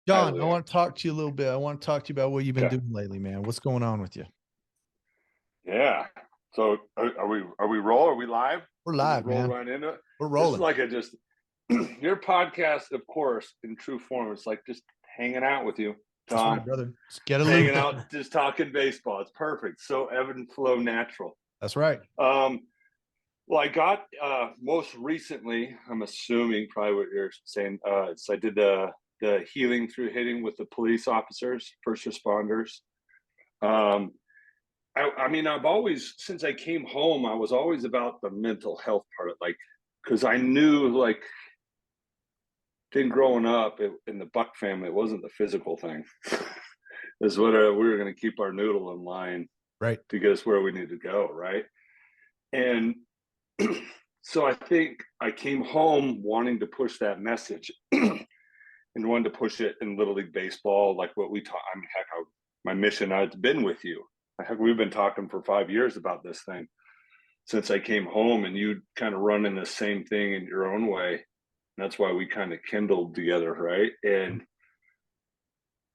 Hi, John, I Leo. want to talk to you a little bit. I want to talk to you about what you've been Okay. doing lately, man. What's going on with you? Yeah. So are we roll? Are we live? We're We just live, roll man. right into it. We're This is rolling. like a just your podcast, of course, in true form. It's like just hanging out with you, That's right, Tom. brother. Just get it loose. Hanging out, just talking baseball. It's perfect. So ebb and flow natural. That's right. Um, well, I got most recently, I'm assuming probably what you're saying, so I did the healing through hitting with the police officers, first responders. Um, I mean, I've always, since I came home, I was always about the mental health part, like, because I knew, like, then growing up in the Buck family, it wasn't the physical thing. Is what we were going to keep our noodle in line Right. to get us where we need to go, right? And so I think I came home wanting to push that message and wanted to push it in Little League Baseball, like what we taught. I mean, heck, my mission, I've been with you. Heck, we've been talking for 5 years about this thing since I came home, and you kind of running the same thing in your own way. And that's why we kind of kindled together, right? And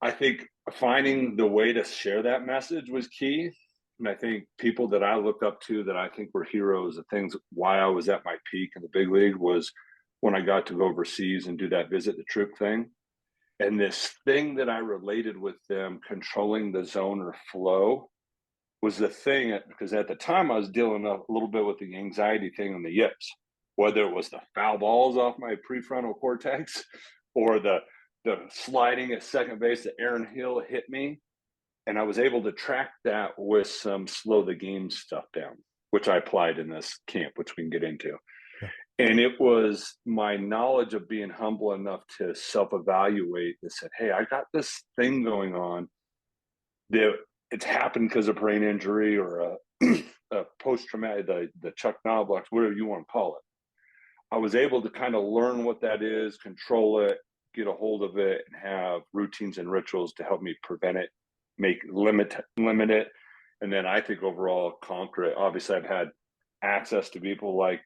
I think finding the way to share that message was key. And I think people that I look up to that I think were heroes, the things why I was at my peak in the big league was when I got to go overseas and do that visit the troop thing. And this thing that I related with them, controlling the zone or flow, was the thing because at the time I was dealing a little bit with the anxiety thing on the yips, whether it was the foul balls off my prefrontal cortex or the sliding at second base that Aaron Hill hit me. And I was able to track that with some slow the game stuff down, which I applied in this camp, which we can get into. Yeah. And it was my knowledge of being humble enough to self evaluate that said, hey, I got this thing going on that it's happened because of brain injury or a post traumatic, the Chuck Knobloch, whatever you want to call it. I was able to kind of learn what that is, control it, get a hold of it, and have routines and rituals to help me prevent it, limit it, and then I think overall conquer it. Obviously, I've had access to people like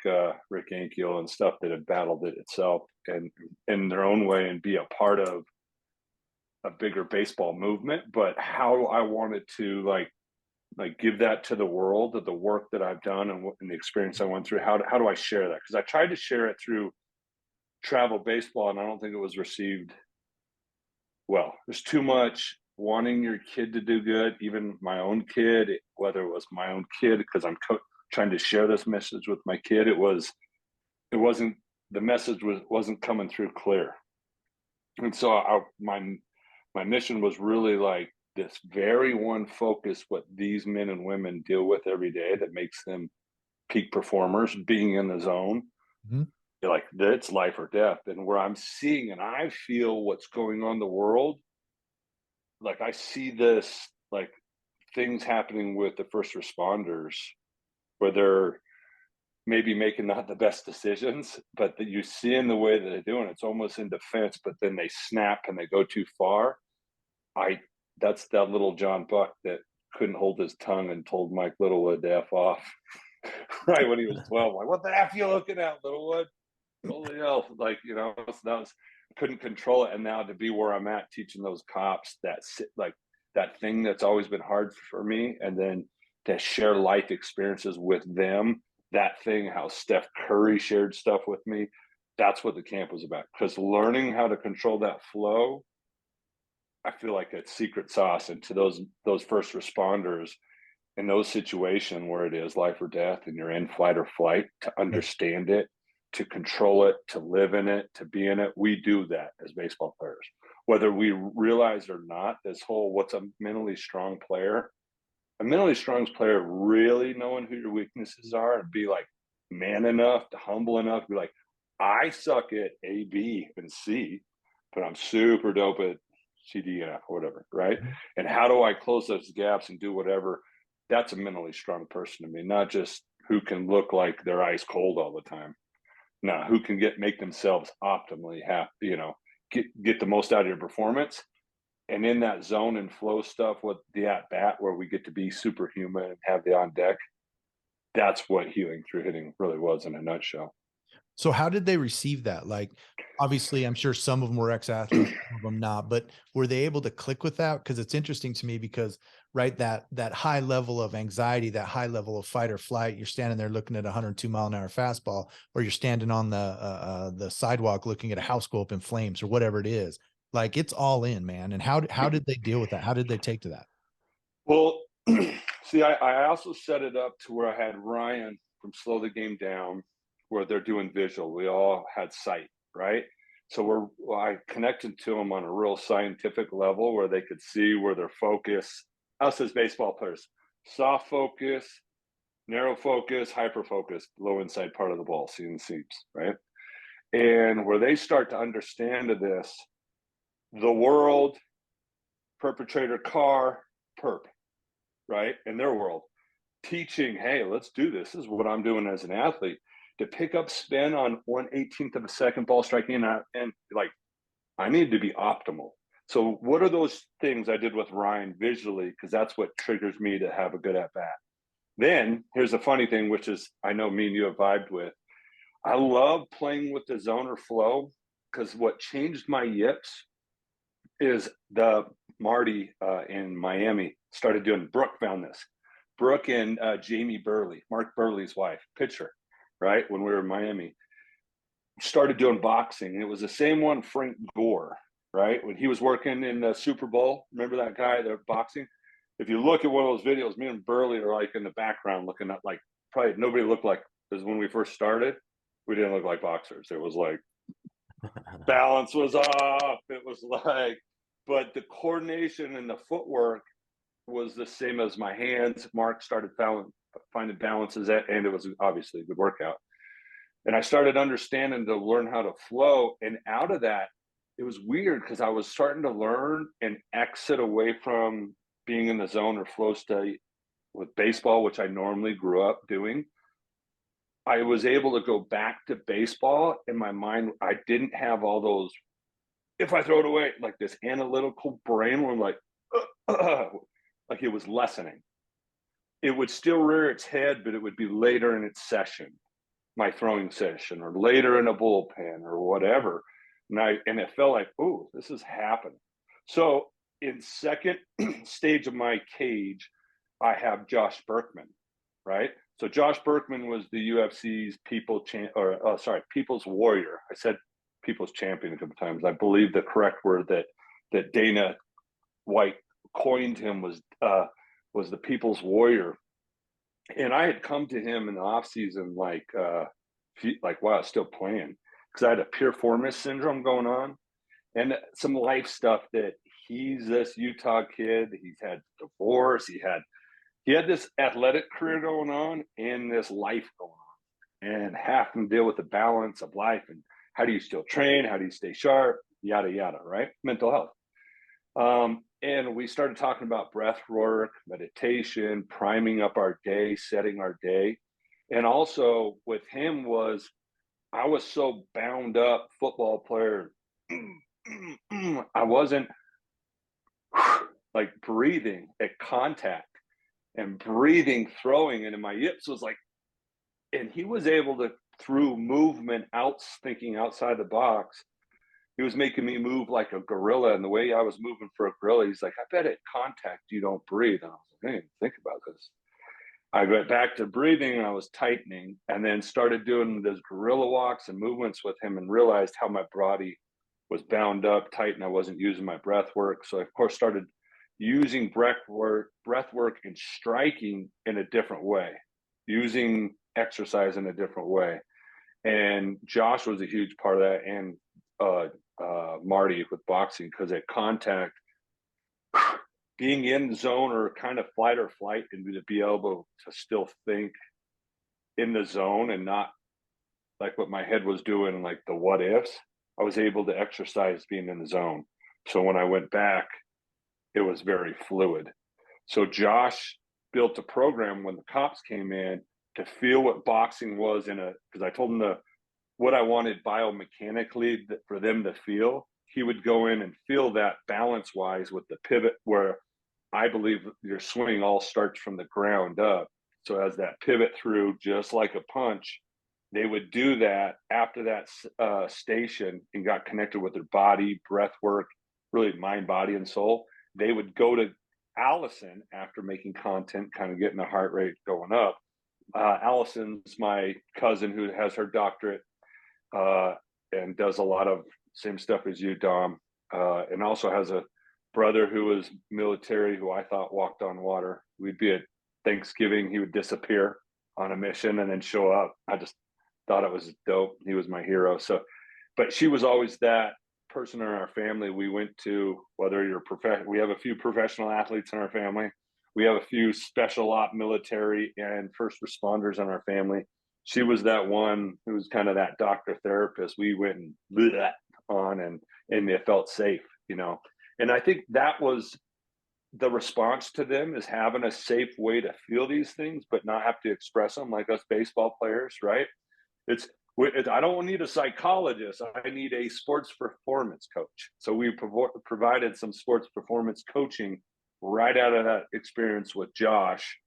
Rick Ankiel and stuff that have battled it itself and in their own way and be a part of a bigger baseball movement. But how I wanted to like give that to the world of the work that I've done and the experience I went through. How do I share that? Because I tried to share it through travel baseball, and I don't think it was received well. There's too much wanting your kid to do good, even my own kid, whether it was my own kid, because trying to share this message with my kid. It wasn't, the message wasn't coming through clear. And so my mission was really like this very one focus, what these men and women deal with every day that makes them peak performers, being in the zone. Mhm. Like it's life or death. And where I'm seeing and I feel what's going on in the world, like I see this like things happening with the first responders where they're maybe making not the best decisions, but that you see in the way that they're doing it's almost in defense, but then they snap and they go too far. I That's that little John Buck that couldn't hold his tongue and told Mike Littlewood to F off right when he was 12. Like, what the F you looking at, Littlewood? Holy hell. Like, so that was, couldn't control it. And now to be where I'm at teaching those cops like that thing that's always been hard for me. And then to share life experiences with them, that thing, how Steph Curry shared stuff with me. That's what the camp was about. Because learning how to control that flow, I feel like it's secret sauce. And to those first responders in those situations where it is life or death and you're in flight or flight, to Right. understand it, to control it, to live in it, to be in it, we do that as baseball players. Whether we realize or not, this whole what's a mentally strong player, a mentally strong player really knowing who your weaknesses are and be like man enough to humble enough to be like, I suck at A, B, and C, but I'm super dope at C, D, and F, or whatever, right? Mhm. And how do I close those gaps and do whatever? That's a mentally strong person to me, not just who can look like they're ice cold all the time. No, who can make themselves optimally happy, get the most out of your performance and in that zone and flow stuff with the at bat where we get to be superhuman and have the on deck, that's what healing through hitting really was in a nutshell. So how did they receive that? Like, obviously, I'm sure some of them were ex-athletes, some of them not, but were they able to click with that? Because it's interesting to me because, right, that high level of anxiety, that high level of fight or flight, you're standing there looking at a 102-mile-an-hour fastball, or you're standing on the sidewalk looking at a house go up in flames or whatever it is. Like, it's all in, man. And how did they deal with that? How did they take to that? Well, see, I also set it up to where I had Ryan from Slow the Game Down, where they're doing visual. We all had sight, right? So I connected to them on a real scientific level where they could see where their focus, us as baseball players, soft focus, narrow focus, hyper focus, low inside part of the ball, seeing seams, right? And where they start to understand this, the world, perpetrator, car, perp, right? In their world, teaching, hey, let's do this. This is what I'm doing as an athlete. To pick up spin on 1/18th of a second ball striking and like I need to be optimal. So what are those things I did with Ryan visually? Because that's what triggers me to have a good at bat. Then here's a funny thing, which is I know me and you have vibed with. I love playing with the zone or flow because what changed my yips is the Marty in Miami started doing. Brooke found this. Brooke and Jamie Burley, Mark Burley's wife, pitcher, right? When we were in Miami, started doing boxing. It was the same one, Frank Gore, right? When he was working in the Super Bowl. Remember that guy, the boxing? If you look at one of those videos, me and Burley are like in the background looking at like probably nobody looked like, because when we first started, we didn't look like boxers. It was like balance was off. It was like, but the coordination and the footwork was the same as my hands. Mark started finding balances, and it was obviously a good workout. And I started understanding to learn how to flow. And out of that, it was weird because I was starting to learn and exit away from being in the zone or flow state with baseball, which I normally grew up doing. I was able to go back to baseball in my mind. I didn't have all those, if I throw it away, like this analytical brain where I'm like it was lessening. It would still rear its head, but it would be later in its session, my throwing session, or later in a bullpen or whatever. And it felt like, oh, this is happening. So in second stage of my cage, I have Josh Berkman, right? So Josh Berkman was the UFC's People's Warrior. I said People's Champion a couple times. I believe the correct word that Dana White coined him was the People's Warrior. And I had come to him in the off season like wow, still playing, because I had a piriformis syndrome going on and some life stuff that he's this Utah kid. He's had divorce. He had this athletic career going on and this life going on, and having to deal with the balance of life and how do you still train? How do you stay sharp? Yada yada, right? Mental health. And we started talking about breath work, meditation, priming up our day, setting our day. And also with him was I was so bound up football player. I wasn't like breathing at contact and breathing, throwing, and in my yips was like, and he was able to, through movement, thinking outside the box, he was making me move like a gorilla. And the way I was moving for a gorilla, he's like, I bet at contact you don't breathe. And I was like, I didn't think about this. I went back to breathing and I was tightening, and then started doing those gorilla walks and movements with him and realized how my body was bound up tight and I wasn't using my breath work. So I, of course, started using breath work and striking in a different way, using exercise in a different way. And Josh was a huge part of that. And Marty with boxing, because at contact, being in the zone or kind of fight or flight, and to be able to still think in the zone and not like what my head was doing, like the what ifs, I was able to exercise being in the zone. So when I went back, it was very fluid. So Josh built a program when the cops came in to feel what boxing was because I told him what I wanted biomechanically for them to feel. He would go in and feel that balance wise with the pivot, where I believe your swing all starts from the ground up. So as that pivot through, just like a punch, they would do that after that station and got connected with their body, breath work, really mind, body, and soul. They would go to Allison after making content, kind of getting the heart rate going up. Allison's my cousin who has her doctorate uh, and does a lot of same stuff as you, Dom, and also has a brother who was military who I thought walked on water. We'd be at Thanksgiving, he would disappear on a mission and then show up. I just thought it was dope. He was my hero. So, but she was always that person in our family. We went to, whether you're we have a few professional athletes in our family. We have a few special op military and first responders in our family. She was that one who was kind of that doctor therapist. We went and blew that on, and it felt safe, you know. And I think that was the response to them, is having a safe way to feel these things, but not have to express them like us baseball players, right? It's, I don't need a psychologist. I need a sports performance coach. So we provided some sports performance coaching right out of that experience with Josh,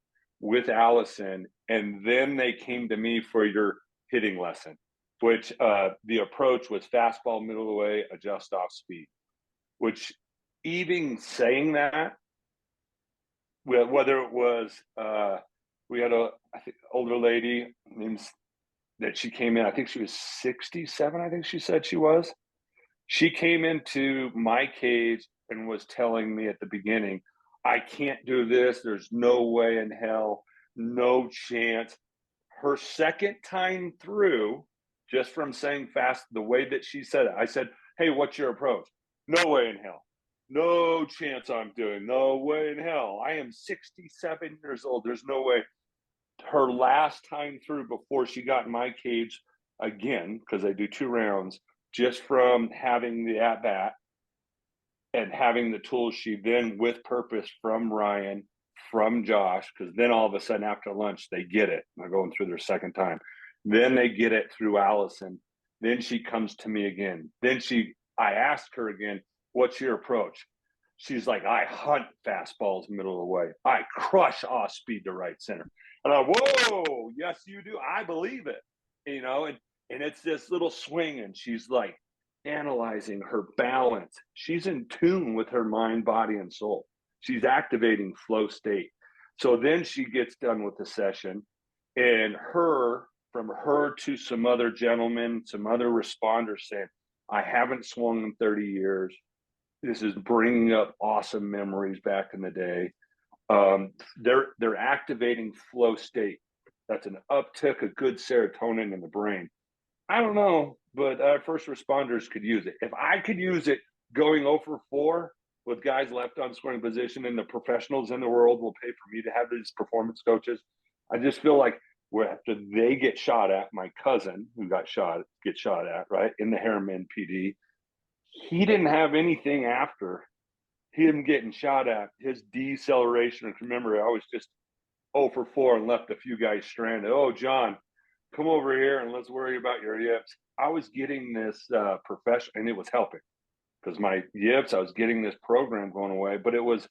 with Allison, and then they came to me for your hitting lesson, which the approach was fastball, middle away, adjust off speed. Which, even saying that, whether it was we had a, I think, older lady named, that she came in, I think she was 67, I think she said she was. She came into my cage and was telling me at the beginning, I can't do this. There's no way in hell, no chance. Her second time through, just from saying fast, the way that she said it, I said, hey, what's your approach? No way in hell. No chance I'm doing. No way in hell. I am 67 years old. There's no way. Her last time through, before she got in my cage again, because I do 2 rounds, just from having the at bat and having the tools she then, with purpose, from Ryan, from Josh, because then all of a sudden after lunch they get it. They're going through their second time. Then they get it through Allison. Then she comes to me again. Then I asked her again, what's your approach? She's like, I hunt fastballs middle of the way. I crush off speed to right center. And I, whoa, yes, you do. I believe it, you know, and it's this little swing, and she's like analyzing her balance. She's in tune with her mind, body, and soul. She's activating flow state. So then she gets done with the session, and from her to some other gentlemen, some other responders saying, I haven't swung in 30 years. This is bringing up awesome memories back in the day. They're activating flow state. That's an uptick of good serotonin in the brain. I don't know, but first responders could use it. If I could use it going 0 for 4 with guys left on scoring position, and the professionals in the world will pay for me to have these performance coaches, I just feel like after they get shot at, my cousin who gets shot at, right, in the Harriman PD, he didn't have anything after him getting shot at. His deceleration, remember, I was just 0 for 4 and left a few guys stranded. Oh, John, come over here and let's worry about your yips. I was getting this profession, and it was helping, because my yips, I was getting this program going away, but it was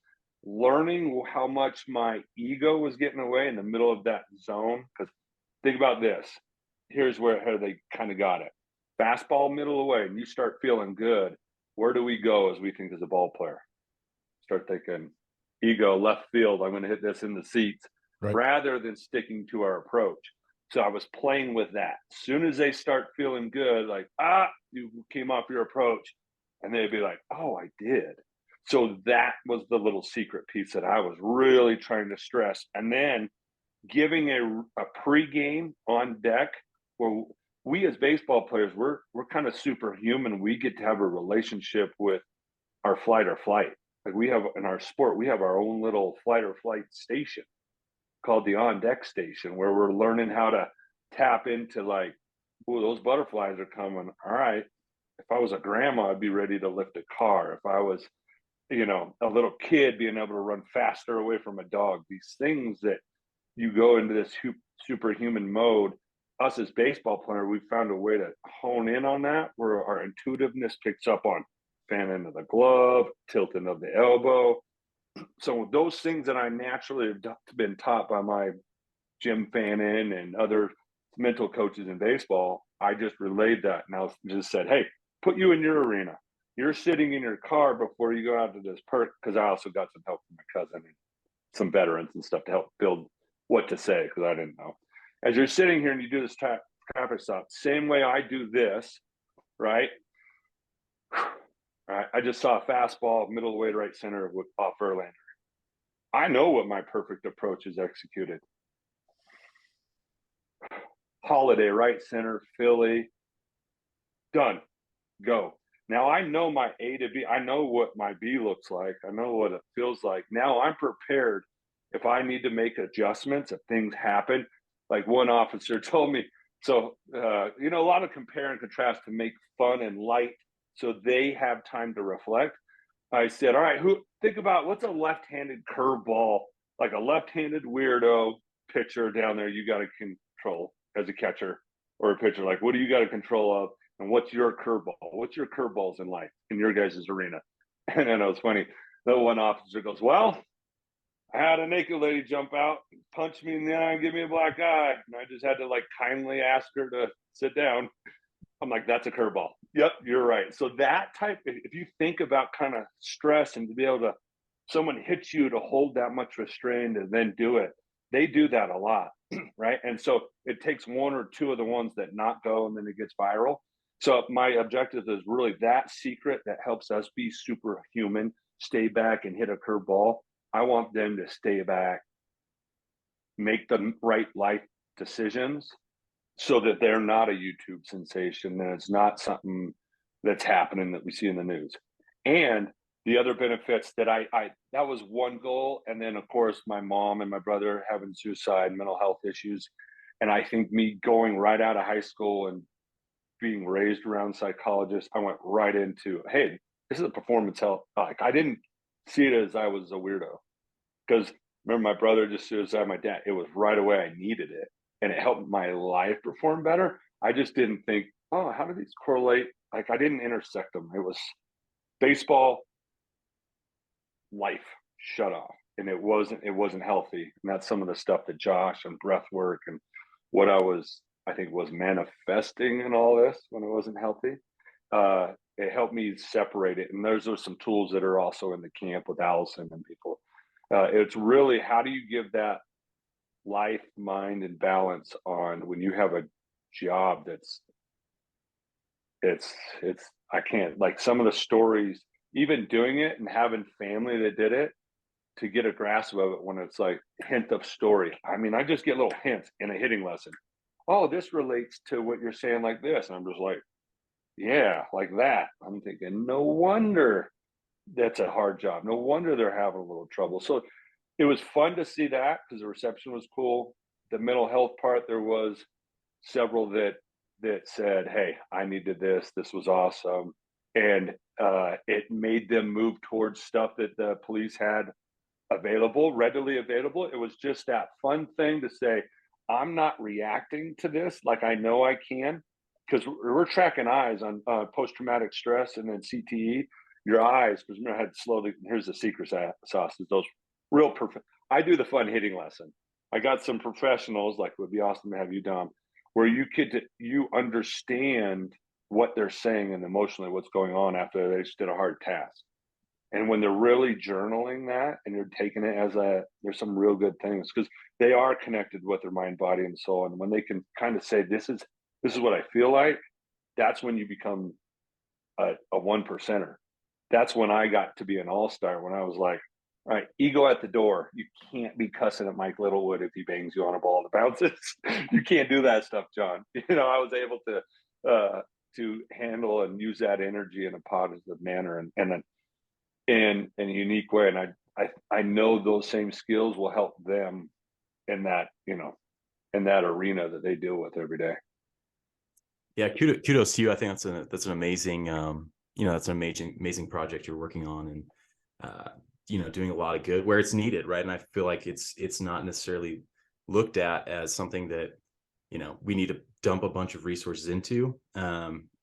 learning how much my ego was getting away in the middle of that zone. Because think about this. Here's how they kind of got it. Fastball middle away, and you start feeling good. Where do we go as we think as a ball player? Start thinking ego, left field, I'm going to hit this in the seats, right, rather than sticking to our approach. So I was playing with that. As soon as they start feeling good, like, you came off your approach, and they'd be like, oh, I did. So that was the little secret piece that I was really trying to stress. And then giving a pregame on deck, where we as baseball players, we're kind of superhuman. We get to have a relationship with our flight or flight. Like, we have in our sport, we have our own little flight or flight station called the on deck station, where we're learning how to tap into, like, oh, those butterflies are coming. All right. If I was a grandma, I'd be ready to lift a car. If I was, a little kid, being able to run faster away from a dog. These things that you go into this superhuman mode. Us as baseball players, we found a way to hone in on that, where our intuitiveness picks up on fanning of the glove, tilting of the elbow. So those things that I naturally have been taught by my Jim Fannin and other mental coaches in baseball, I just relayed that and I just said, hey, put you in your arena. You're sitting in your car before you go out to this perk, because I also got some help from my cousin and some veterans and stuff to help build what to say, because I didn't know. As you're sitting here and you do this traffic stop, same way I do this, right? All right, I just saw a fastball, middle of the way to right center off Verlander. I know what my perfect approach is executed. Holiday, right center, Philly, done, go. Now I know my A to B. I know what my B looks like. I know what it feels like. Now I'm prepared if I need to make adjustments, if things happen. Like one officer told me, so, a lot of compare and contrast to make fun and light so they have time to reflect. I said, all right, think about what's a left-handed curveball, like a left-handed weirdo pitcher down there you got to control as a catcher or a pitcher. Like, what do you got to control of? And what's your curveball? What's your curveballs in life in your guys' arena? And then it was funny. The one officer goes, well, I had a naked lady jump out, punch me in the eye, and give me a black eye. And I just had to kindly ask her to sit down. I'm like, that's a curveball. Yep, you're right. So that type, if you think about kind of stress and to be able to, someone hits you to hold that much restraint and then do it, they do that a lot, right? And so it takes one or two of the ones that not go and then it gets viral. So my objective is really that secret that helps us be superhuman, stay back and hit a curveball. I want them to stay back, make the right life decisions so that they're not a YouTube sensation, and it's not something that's happening that we see in the news. And the other benefits that I that was one goal. And then of course my mom and my brother having suicide, mental health issues. And I think me going right out of high school and being raised around psychologists, I went right into, hey, this is a performance health. I didn't see it as I was a weirdo, because remember my brother just suicide, my dad, it was right away. I needed it and it helped my life perform better. I just didn't think, oh, how do these correlate? I didn't intersect them. It was baseball, life shut off, and it wasn't healthy. And that's some of the stuff that Josh and breath work and what I think was manifesting in all this when it wasn't healthy. It helped me separate it. And those are some tools that are also in the camp with Allison and people. It's really, how do you give that life, mind, and balance on when you have a job that's I can't, like some of the stories, even doing it and having family that did it, to get a grasp of it when it's like hint of story. I mean, I just get little hints in a hitting lesson. Oh, this relates to what you're saying like this. And I'm just like, yeah, like that. I'm thinking, no wonder that's a hard job. No wonder they're having a little trouble. So it was fun to see that because the reception was cool. The mental health part, there was several that said, hey, I needed this. This was awesome. And it made them move towards stuff that the police had readily available. It was just that fun thing to say, I'm not reacting to this like I know I can, because we're tracking eyes on post-traumatic stress and then CTE. Your eyes, because remember, I had slowly, here's the secret sauce, is those real perfect. I do the fun hitting lesson. I got some professionals, like it would be awesome to have you, Dom, where you understand what they're saying and emotionally what's going on after they just did a hard task. And when they're really journaling that and you're taking it as there's some real good things, because they are connected with their mind, body, and soul. And when they can kind of say, this is what I feel like, that's when you become a one percenter. That's when I got to be an all-star, when I was like, all right, ego at the door. You can't be cussing at Mike Littlewood if he bangs you on a ball that bounces. You can't do that stuff, John. I was able to handle and use that energy in a positive manner and in a unique way. And I know those same skills will help them in that, in that arena that they deal with every day. Yeah, kudos to you. I think that's an amazing, that's an amazing project you're working on, and doing a lot of good where it's needed, right? And I feel like it's not necessarily looked at as something that we need to dump a bunch of resources into,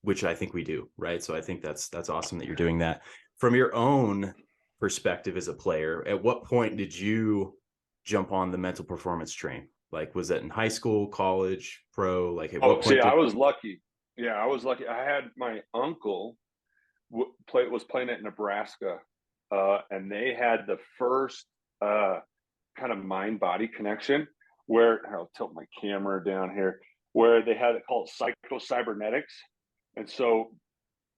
which I think we do, right? So I think that's awesome that you're doing that. From your own perspective as a player, at what point did you jump on the mental performance train? Like, was that in high school, college, pro? Like, at Oh, what see, point I did? was lucky. Yeah, I was lucky. I had my uncle was playing at Nebraska, and they had the first kind of mind body connection where I'll tilt my camera down here, where they had it called psycho-cybernetics, and so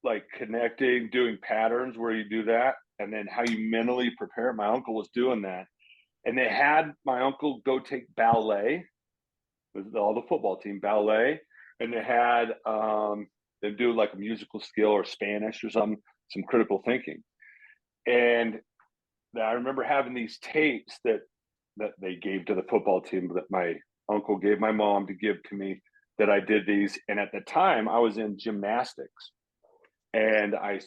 like connecting, doing patterns where you do that, and then how you mentally prepare. My uncle was doing that, and they had my uncle go take ballet with all the football team ballet, and they had they do like a musical skill or Spanish or some critical thinking. And I remember having these tapes that they gave to the football team that my uncle gave my mom to give to me, that I did these. And at the time I was in gymnastics, and I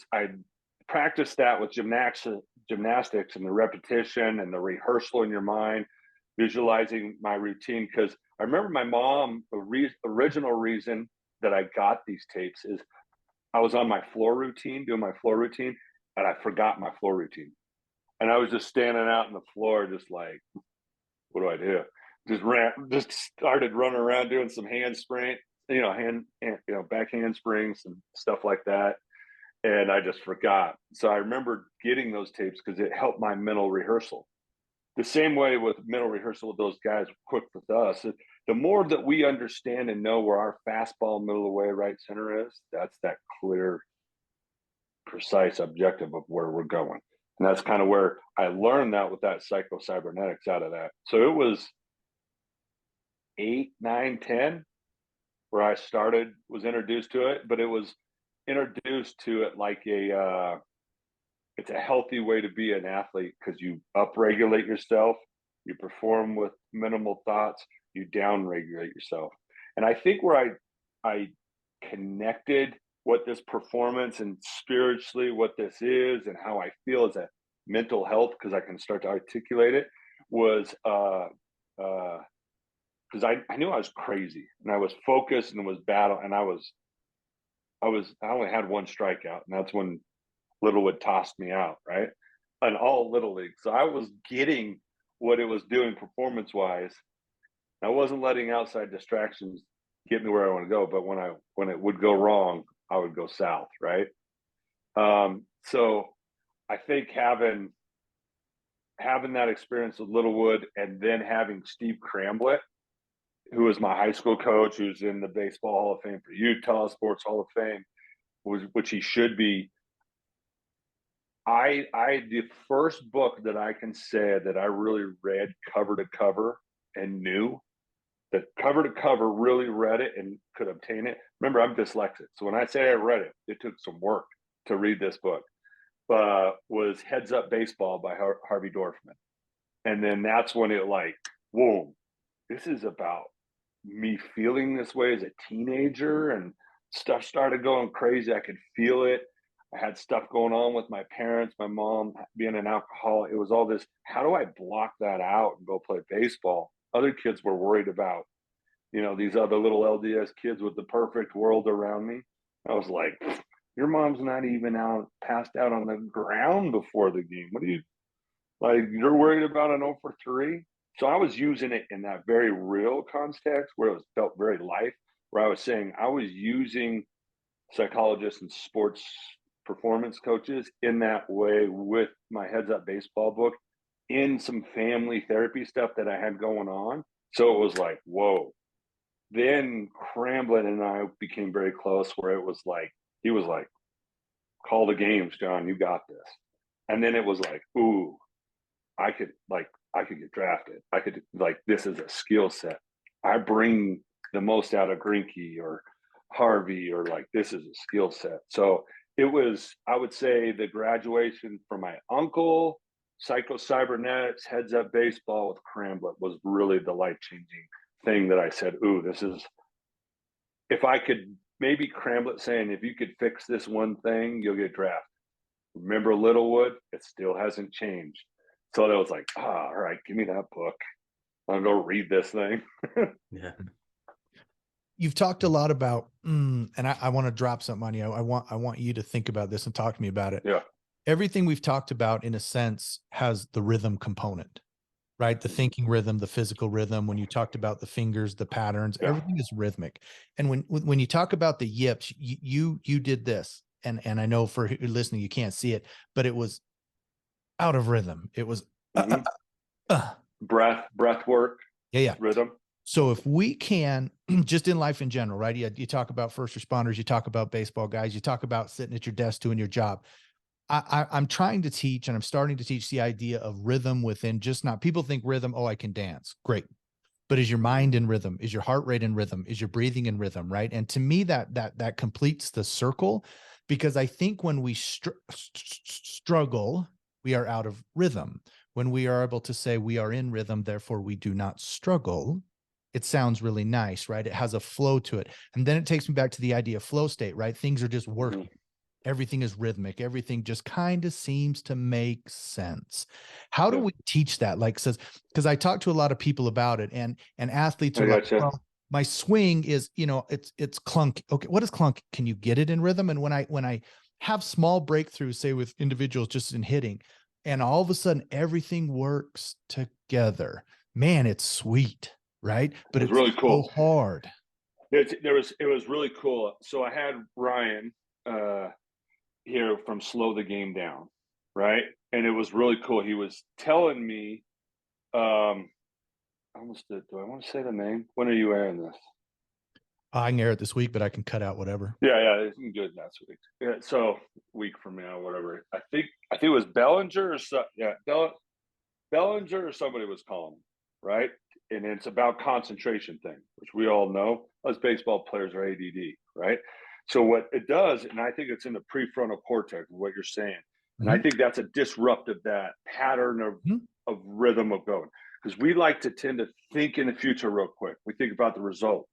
practiced that with gymnastics and the repetition and the rehearsal in your mind, visualizing my routine. Because I remember my mom, the original reason that I got these tapes is I was on my floor routine, doing my floor routine, and I forgot my floor routine. And I was just standing out on the floor, just like, what do I do? Just started running around doing some handspring, back handsprings and stuff like that. And I just forgot. So I remember getting those tapes because it helped my mental rehearsal. The same way with mental rehearsal with those guys quick with us. The more that we understand and know where our fastball, middle of the way, right center is, that's that clear, precise objective of where we're going. And that's kind of where I learned that with that psycho-cybernetics out of that. So it was 8, 9, 10 where I was introduced to it, but it was introduced to it like it's a healthy way to be an athlete, because you upregulate yourself, you perform with minimal thoughts, you downregulate yourself. And I think where I connected what this performance and spiritually what this is and how I feel as a mental health, because I can start to articulate it, was because I knew I was crazy and I was focused and was battle, and I only had one strikeout, and that's when Littlewood tossed me out, right? And all Little League. So I was getting what it was doing performance wise. I wasn't letting outside distractions get me where I want to go. But when it would go wrong, I would go south, right? So I think having that experience with Littlewood, and then having Steve Cramblett, who was my high school coach, who's in the Baseball Hall of Fame for Utah, Sports Hall of Fame, which he should be. The first book that I can say that I really read cover to cover and knew that cover to cover, really read it and could obtain it. Remember, I'm dyslexic, so when I say I read it, it took some work to read this book. Was Heads Up Baseball by Harvey Dorfman. And then that's when it like, whoa, this is about me feeling this way as a teenager, and stuff started going crazy. I could feel it. I had stuff going on with my parents, my mom being an alcoholic. It was all this, how do I block that out and go play baseball? Other kids were worried about, these other little LDS kids with the perfect world around me. I was like, your mom's not even passed out on the ground before the game. What are you, like, you're worried about an 0 for 3? So I was using it in that very real context where it felt very life, where I was saying I was using psychologists and sports performance coaches in that way with my Heads Up Baseball book, in some family therapy stuff that I had going on. So it was like, whoa. Then Cramblett and I became very close, where it was like, he was like, call the games, John, you got this. And then it was like, ooh, I could get drafted. I could, like, this is a skill set. I bring the most out of Greinke or Harvey, or like, this is a skill set. So it was, I would say, the graduation from my uncle, psycho-cybernetics, Heads Up Baseball with Cramblett was really the life-changing thing that I said, ooh, this is, if I could, maybe Cramblett saying, if you could fix this one thing, you'll get drafted. Remember Littlewood? It still hasn't changed. So that was like, all right, give me that book. I'll go read this thing. Yeah. You've talked a lot about, and I want to drop something on you. I want you to think about this and talk to me about it. Yeah. Everything we've talked about, in a sense, has the rhythm component. right? The thinking rhythm, the physical rhythm. When you talked about the fingers, the patterns, Yeah. everything is rhythmic. And when you talk about the yips, you did this, and I know for who listening, you can't see it, but it was out of rhythm. It was Mhm. uh. Breath work, Yeah. rhythm. So if we can, just in life in general, right? You talk about first responders, you talk about baseball guys, you talk about sitting at your desk doing your job. I'm trying to teach, and I'm starting to teach the idea of rhythm within just not, people think rhythm, oh, I can dance. Great. But is your mind in rhythm? Is your heart rate in rhythm? Is your breathing in rhythm? Right. And to me, that completes the circle, because I think when we struggle, we are out of rhythm. When we are able to say we are in rhythm, therefore we do not struggle, it sounds really nice, right? It has a flow to it. And then it takes me back to the idea of flow state, right? Things are just working. Mhm. Everything is rhythmic. Everything just kind of seems to make sense. How do Yeah. we teach that? Like, says, because I talk to a lot of people about it, and athletes I are like, gotcha. well, my swing is, it's clunk. Okay, what is clunk? Can you get it in rhythm? And when I have small breakthroughs, say with individuals just in hitting, and all of a sudden everything works together, man, it's sweet, right? But It was it's really so cool. hard. It was really cool. So I had Ryan here from Slow the Game Down, right? And it was really cool. He was telling me, I almost did. Do I want to say the name? When are you airing this? I can air it this week, but I can cut out whatever. Yeah, it's good next week. Yeah, so week from now, whatever. I think it was Bellinger or Bellinger or somebody was calling him, right? And it's about concentration thing, which we all know. Us baseball players are ADD, right? So what it does, and I think it's in the prefrontal cortex, what you're saying, and I Mhm. think that's a disruptive that pattern Mhm. of rhythm of going, because we like to tend to think in the future real quick. We think about the result.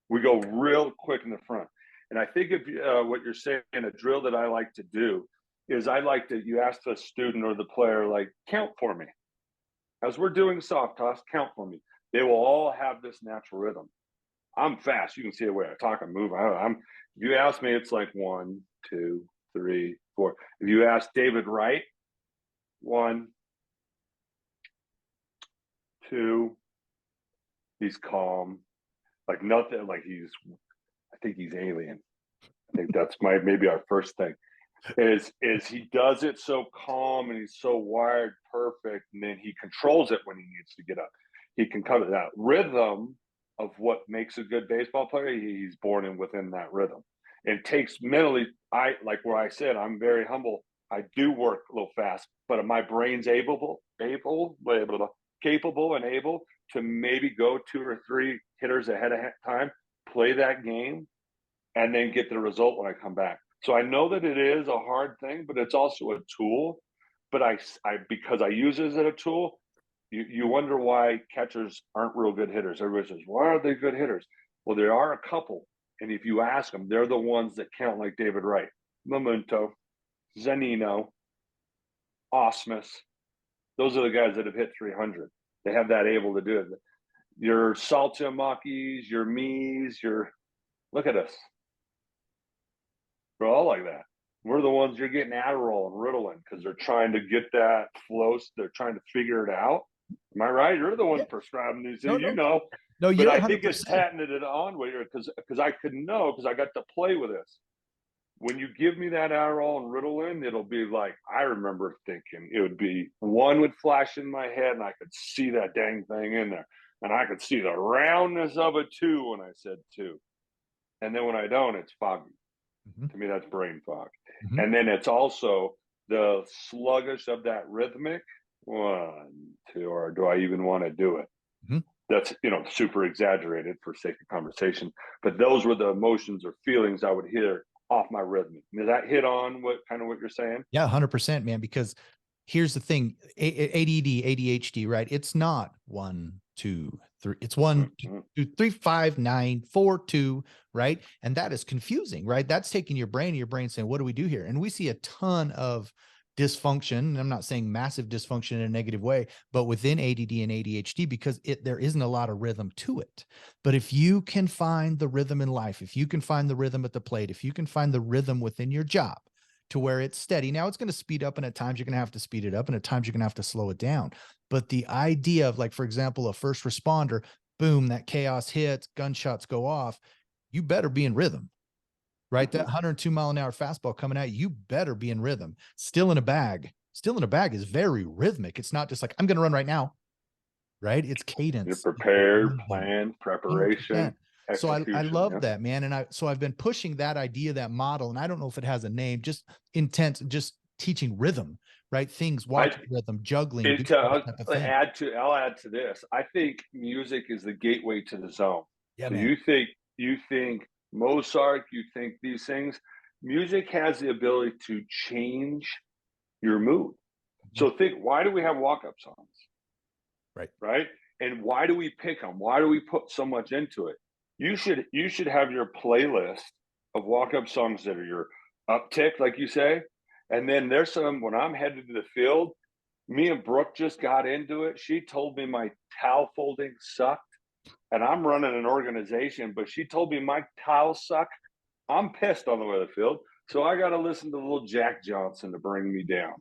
We go real quick in the front, and I think if what you're saying, a drill that I like to do is I like to you ask the student or the player like count for me as we're doing soft toss, count for me. They will all have this natural rhythm. I'm fast. You can see the way I talk and move. I'm. If you ask me, it's like 1, 2, 3, 4. If you ask David Wright, 1, 2, he's calm, like nothing. Like he's. I think he's alien. I think that's maybe our first thing. Is he does it so calm and he's so wired perfect, and then he controls it when he needs to get up. He can cover that rhythm of what makes a good baseball player. He's born in within that rhythm. It takes mentally. I like where I said I'm very humble. I do work a little fast, but my brain's capable and able to maybe go 2 or 3 hitters ahead of time, play that game, and then get the result when I come back. So I know that it is a hard thing, but it's also a tool. But I because I use it as a tool, you wonder why catchers aren't real good hitters. Everybody says, why are they good hitters? Well, there are a couple. And if you ask them, they're the ones that count like David Wright, Memento, Zanino, Osmus. Those are the guys that have hit 300. They have that able to do it. Your Saltimakis, your me's, look at us. We're all like that. We're the ones you're getting Adderall and Ritalin because they're trying to get that flow. They're trying to figure it out. Am I right? You're the one Yeah. prescribing these No, things, no, no, But you're I think it's 100%. patented it on with you because I could know because I got to play with this. When you give me that Adderall and Ritalin, it'll be like I remember thinking it would be one would flash in my head and I could see that dang thing in there, and I could see the roundness of it too when I said 2, and then when I don't, it's foggy. Mhm. To me, that's brain fog. Mhm. And then it's also the sluggish of that rhythmic 1, 2, or do I even want to do it? Mhm. That's super exaggerated for sake of conversation, but those were the emotions or feelings I would hear off my rhythmic. Does that hit on what you're saying? Yeah, 100%, man. Because here's the thing: ADD, ADHD, right? It's not 1, 2, 3. It's 1, Mm-hmm. 2, 3, 5, 9, 4, 2, right? And that is confusing, right? That's taking your brain and your brain saying, "What do we do here?" And we see a ton of dysfunction. And I'm not saying massive dysfunction in a negative way, but within ADD and ADHD, because there isn't a lot of rhythm to it. But if you can find the rhythm in life, if you can find the rhythm at the plate, if you can find the rhythm within your job, to where it's steady. Now it's going to speed up, and at times you're going to have to speed it up, and at times you're going to have to slow it down. But the idea of, like, for example, a first responder, boom, that chaos hits, gunshots go off, you better be in rhythm, right? That 102-mile-an-hour fastball coming at you better be in rhythm. Still in a bag is very rhythmic. It's not just like, I'm going to run right now, right? It's cadence. You're prepared, plan, preparation, 100%. So I execution. love Yeah. that, man. And I've been pushing that idea, that model, and I don't know if it has a name, just intense, just teaching rhythm, right? Things, watching rhythm, juggling. I'll add to this. I think music is the gateway to the zone. Yeah, so man. you think Mozart, you think these things. Music has the ability to change your mood. So think, why do we have walk-up songs? Right. And why do we pick them? Why do we put so much into it? You should have your playlist of walk-up songs that are your uptick, like you say. And then there's some, when I'm headed to the field, me and Brooke just got into it. She told me my towel folding sucked. And I'm running an organization, but she told me my towels suck. I'm pissed on the way to the field. So I got to listen to little Jack Johnson to bring me down.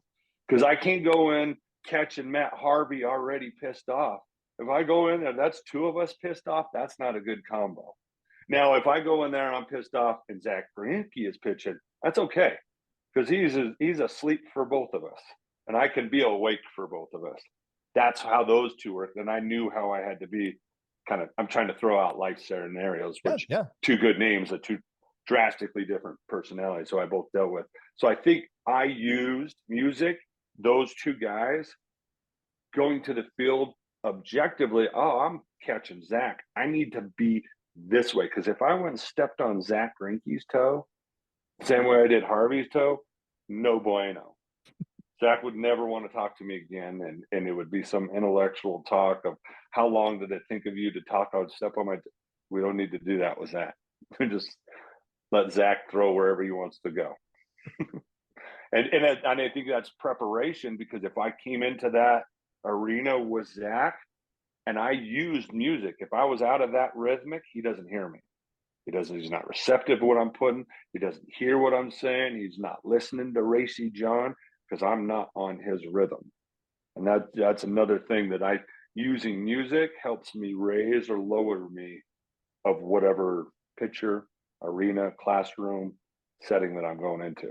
Because I can't go in catching Matt Harvey already pissed off. If I go in there, that's two of us pissed off. That's not a good combo. Now, if I go in there and I'm pissed off and Zach Greinke is pitching, that's okay. Because he's asleep for both of us. And I can be awake for both of us. That's how those two work. And I knew how I had to be I'm trying to throw out life scenarios, which two good names are two drastically different personalities. So I both dealt with. So I think I used music, those two guys going to the field objectively. Oh, I'm catching Zach. I need to be this way. Because if I went and stepped on Zach Greinke's toe, same way I did Harvey's toe, no bueno. Zach would never want to talk to me again, and it would be some intellectual talk of how long did it think of you to talk? I would step on my. We don't need to do that with Zach. We just let Zach throw wherever he wants to go. and I think that's preparation, because if I came into that arena with Zach and I used music, if I was out of that rhythmic, he doesn't hear me. He's not receptive to what I'm putting. He doesn't hear what I'm saying. He's not listening to Racy John, because I'm not on his rhythm. And that's another thing that using music helps me raise or lower me of whatever pitcher, arena, classroom setting that I'm going into.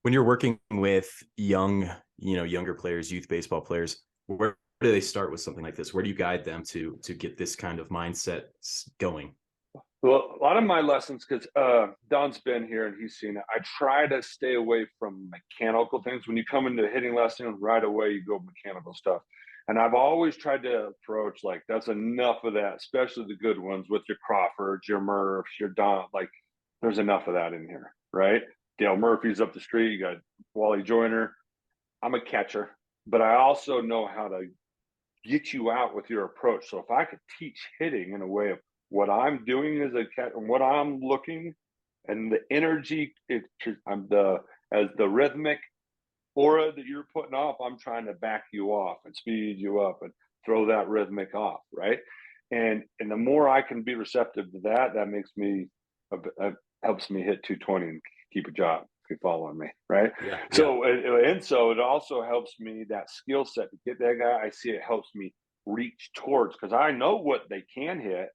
When you're working with younger players, youth baseball players, where do they start with something like this? Where do you guide them to get this kind of mindset going? Well, a lot of my lessons, because Don's been here and he's seen it, I try to stay away from mechanical things. When you come into hitting lesson, right away you go mechanical stuff. And I've always tried to approach like, that's enough of that, especially the good ones with your Crawfords, your Murphs, your Don. Like, there's enough of that in here, right? Dale Murphy's up the street. You got Wally Joyner. I'm a catcher, but I also know how to get you out with your approach. So if I could teach hitting in a way of what I'm doing as a cat and what I'm looking, and the energy, as the rhythmic aura that you're putting off, I'm trying to back you off and speed you up and throw that rhythmic off, right? And the more I can be receptive to that, that makes me helps me hit 220 and keep a job. Keep following me, right? Yeah. So it also helps me, that skill set to get that guy. I see it helps me reach towards, because I know what they can hit.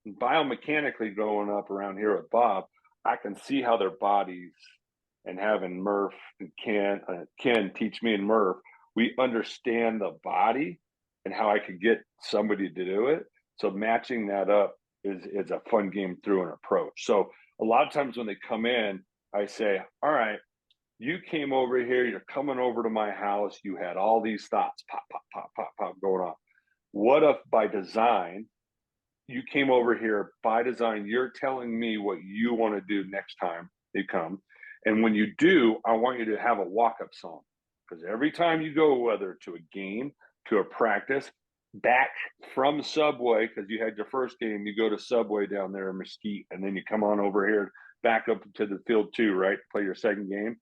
Biomechanically growing up around here with Bob, I can see how their bodies, and having Murph and Ken teach me and Murph, we understand the body and how I could get somebody to do it. So matching that up is a fun game through an approach. So a lot of times when they come in, I say, all right, you came over here, you're coming over to my house, you had all these thoughts, pop, pop, pop, pop, pop going on. What if by design, you came over here by design, you're telling me what you want to do next time you come. And when you do, I want you to have a walk-up song. Because every time you go, whether to a game, to a practice, back from Subway, because you had your first game, you go to Subway down there in Mesquite, and then you come on over here, back up to the field too, right? Play your second game.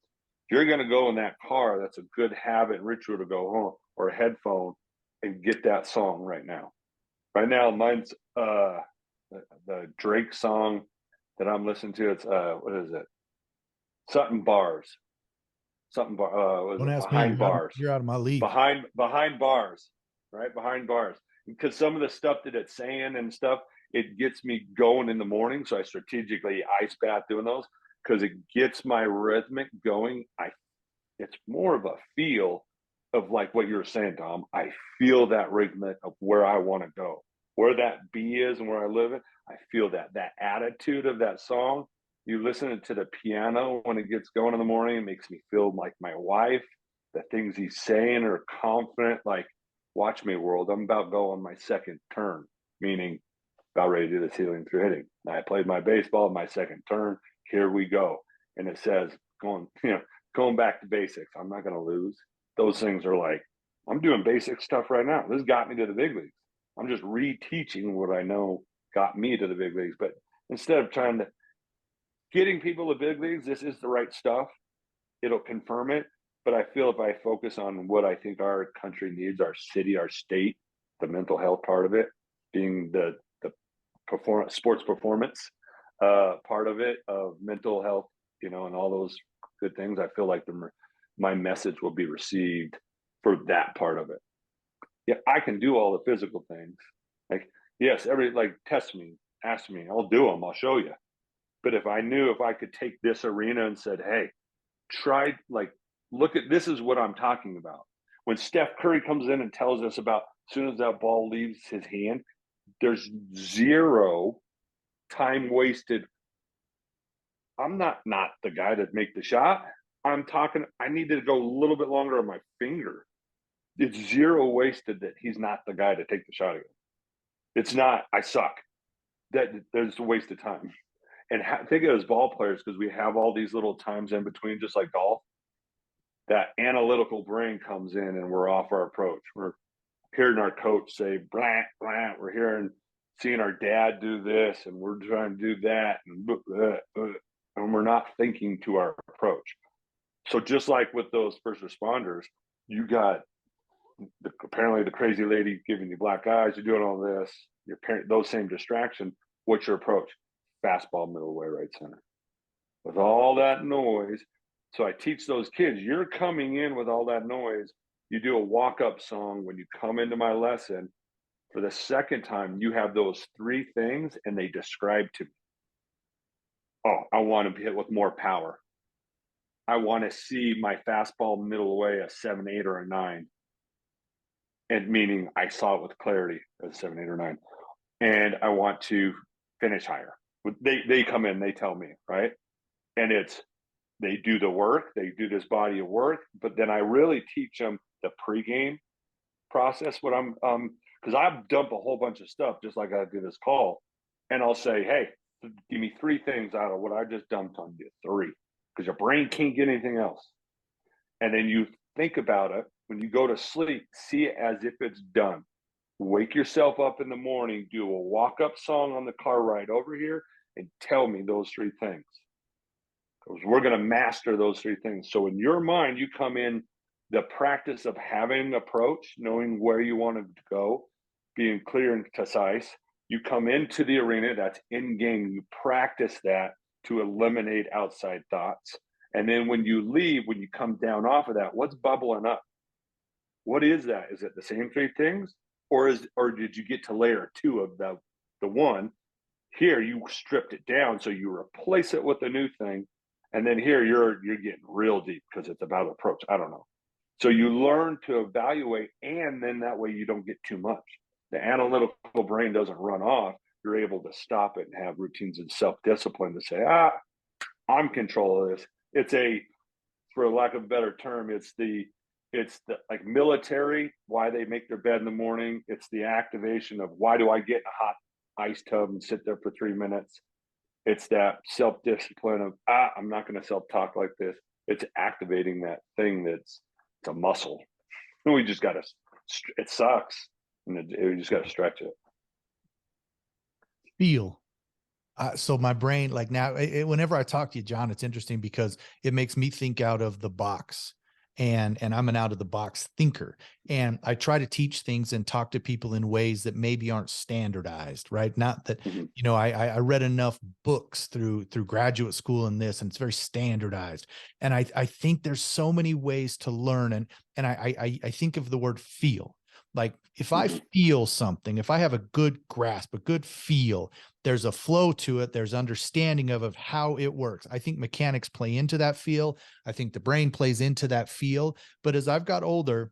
You're going to go in that car. That's a good habit and ritual to go home, or a headphone, and get that song right now. Right now, mine's the Drake song that I'm listening to. It's what is it? something bars, something bar. Was Don't it ask me. behind bars? You're out of my league. Behind bars, right behind bars. Because some of the stuff that it's saying and stuff, it gets me going in the morning. So I strategically ice bath doing those because it gets my rhythmic going. It's more of a feel of like what you were saying, Tom. I feel that rhythmic of where I want to go, where that B is and where I live it. I feel that attitude of that song. You listen to the piano when it gets going in the morning, it makes me feel like my wife. The things he's saying are confident, like, watch me, world. I'm about to go on my second turn, meaning about ready to do this healing through hitting. I played my baseball, my second turn. Here we go. And it says, going back to basics. I'm not going to lose. Those things are like, I'm doing basic stuff right now. This got me to the big leagues. I'm just reteaching what I know got me to the big leagues. But instead of trying to getting people to big leagues, this is the right stuff. It'll confirm it. But I feel if I focus on what I think our country needs, our city, our state, the mental health part of it, being the sports performance part of it, of mental health, and all those good things, I feel like my message will be received for that part of it. Yeah, I can do all the physical things. Like, yes, test me, ask me, I'll do them, I'll show you. But if I knew if I could take this arena and said, hey, try, look at, this is what I'm talking about. When Steph Curry comes in and tells us about, as soon as that ball leaves his hand, there's zero time wasted. I'm not the guy to make the shot. I need to go a little bit longer on my finger. It's zero wasted that he's not the guy to take the shot again. It's not, I suck. There's a waste of time. And think of it as ball players, because we have all these little times in between, just like golf. That analytical brain comes in and we're off our approach. We're hearing our coach say, blah, blah. We're seeing our dad do this, and we're trying to do that. And we're not thinking to our approach. So just like with those first responders, you got apparently the crazy lady giving you black eyes, you're doing all this, your parent, those same distractions. What's your approach? Fastball, middle way, right center. With all that noise. So I teach those kids, you're coming in with all that noise. You do a walk-up song when you come into my lesson. For the second time, you have those three things, and they describe to me. Oh, I want to hit with more power. I want to see my fastball middle away a 7-8 or a 9. And meaning I saw it with clarity as 7, 8, or 9. And I want to finish higher. They come in, they tell me, right? And they do the work, they do this body of work, but then I really teach them the pregame process. What I'm because I dump a whole bunch of stuff just like I do this call, and I'll say, hey, give me 3 things out of what I just dumped on you. 3, because your brain can't get anything else. And then you think about it when you go to sleep, see it as if it's done. Wake yourself up in the morning, do a walk-up song on the car ride over here, and tell me those 3 things. Because we're going to master those 3 things. So in your mind, you come in the practice of having an approach, knowing where you want to go, being clear and concise. You come into the arena, that's in game. You practice that to eliminate outside thoughts. And then when you leave, when you come down off of that, what's bubbling up? What is that? Is it the same 3 things? Or did you get to layer 2 of the one? Here you stripped it down, so you replace it with a new thing. And then here you're getting real deep because it's about approach. I don't know. So you learn to evaluate, and then that way you don't get too much. The analytical brain doesn't run off. You're able to stop it and have routines and self-discipline to say, I'm in control of this. It's for lack of a better term, it's the like military, why they make their bed in the morning. It's the activation of why do I get in a hot ice tub and sit there for 3 minutes. It's that self-discipline of, I'm not going to self-talk like this. It's activating that thing it's a muscle. And we just got to, it sucks. And we just got to stretch it. Feel. So my brain, like now, whenever I talk to you, John, it's interesting because it makes me think out of the box. and I'm an out of the box thinker. And I try to teach things and talk to people in ways that maybe aren't standardized, right? Not that, Mhm. you know, I read enough books through graduate school in this, and it's very standardized. And I think there's so many ways to learn. And I think of the word feel. Like if I Mhm. feel something, if I have a good grasp, a good feel, there's a flow to it. There's understanding of how it works. I think mechanics play into that feel. I think the brain plays into that feel. But as I've got older